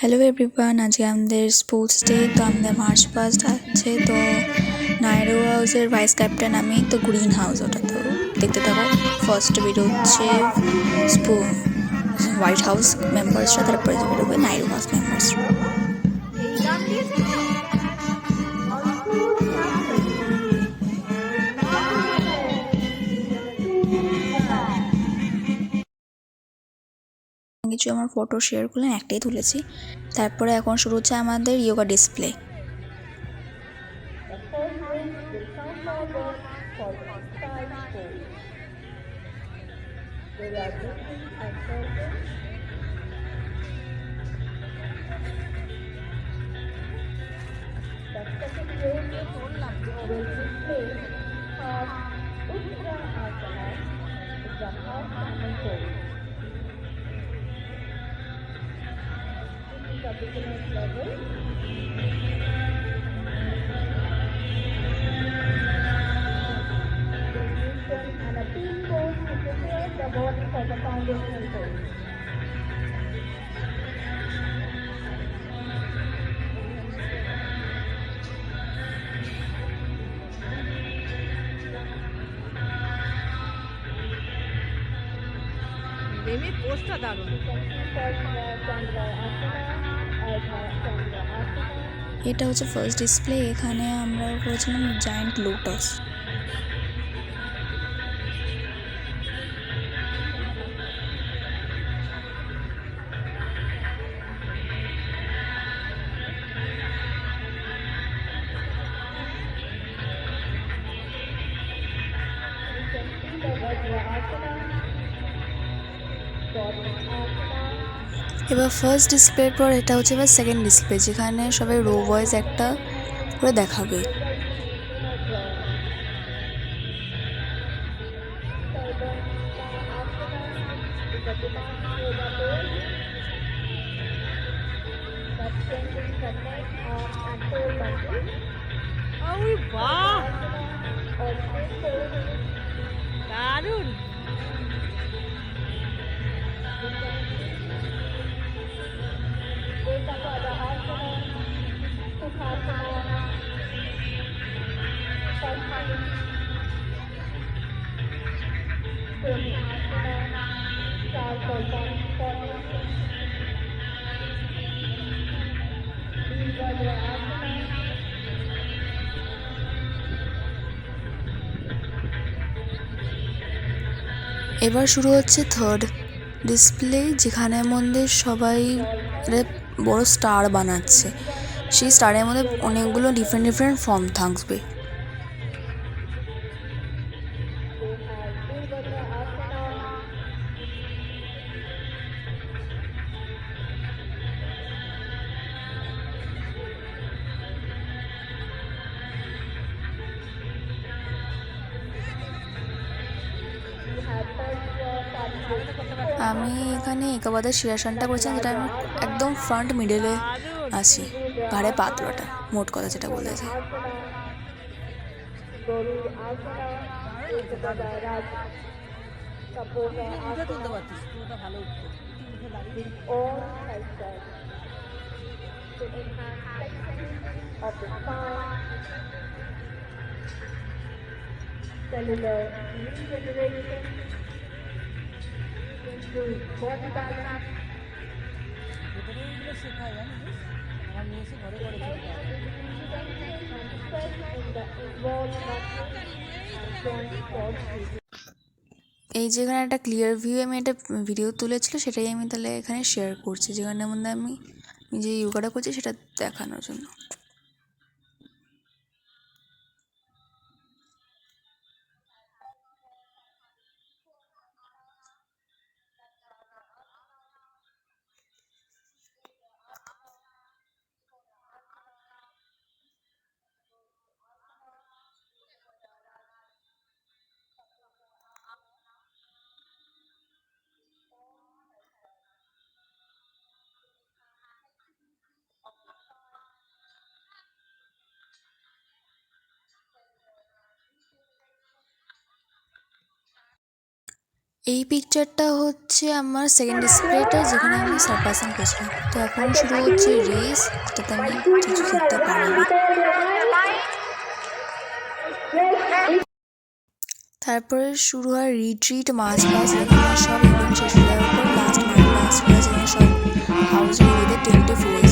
Hello everyone, আজকে আমাদের sports day. তো আমাদের মার্চ পাস্ট আছে। তো নাইরো হাউসের ভাইস ক্যাপ্টেন আমি। তো গ্রিন হাউস ওটা, তো দেখতে থাকো। ফার্স্ট বেরোচ্ছে হোয়াইট হাউস মেম্বার্সরা, তারপরে যে বেরোবে নাইরো হাউস মেম্বার্সরা। কিছু আমার ফটো শেয়ার করলেন, একটাই তুলেছি। তারপরে এখন শুরু হচ্ছে আমাদের ইয়োগা ডিসপ্লে। পোস্টটা দারুণ। এটা হচ্ছে ফার্স্ট ডিসপ্লে। এখানে আমরা করেছিলাম জায়ান্ট লোটাস। এবার ফার্স্ট ডিসপ্লের পর এটা হচ্ছে এবার সেকেন্ড ডিসপ্লে, যেখানে সবাই রো ওয়াইজ একটা করে দেখাবে। বাহ, দারুণ। এবার শুরু হচ্ছে থার্ড ডিসপ্লে, যেখানে মধ্যে সবাই বড় স্টার বানাচ্ছে। সেই স্টারের মধ্যে অনেকগুলো ডিফারেন্ট ডিফারেন্ট ফর্ম থাকবে। আমি এখানে একাবাদের শিরাসনটা করেছিলাম, যেটা আমি একদম ফ্রন্ট মিডলে আছি, ঘাড়ে পাতলাটা, মোট কথা যেটা বলেছে। তুলতে পারছিস, পুরোটা ভালো উঠতো। শেখায় জানিস, আমার মেয়ে এসে ঘরে করে এই যেখানে একটা ক্লিয়ার ভিউ আমি একটা ভিডিও তুলেছিল, সেটাই আমি তাহলে এখানে শেয়ার করছি, যেখানের মধ্যে আমি যে ইয়োগাটা করছি সেটা দেখানোর জন্য। এই পিকচারটা হচ্ছে আমার সেকেন্ড ডিসপ্লেটা, যেখানে আমি সারপাসিং করছিলাম। তো এখন শুরু হচ্ছে রেস, যেটাতে আমি কিছু শিখতে পারিনি। তারপরে শুরু হয় রিট্রিট, মার্চ পাস, যেখানে সব ইভেন্ট শেষ হয়ে যাওয়ার পর লাস্ট ক্লাস, যেখানে সব হাউস টেন্টে ফিরে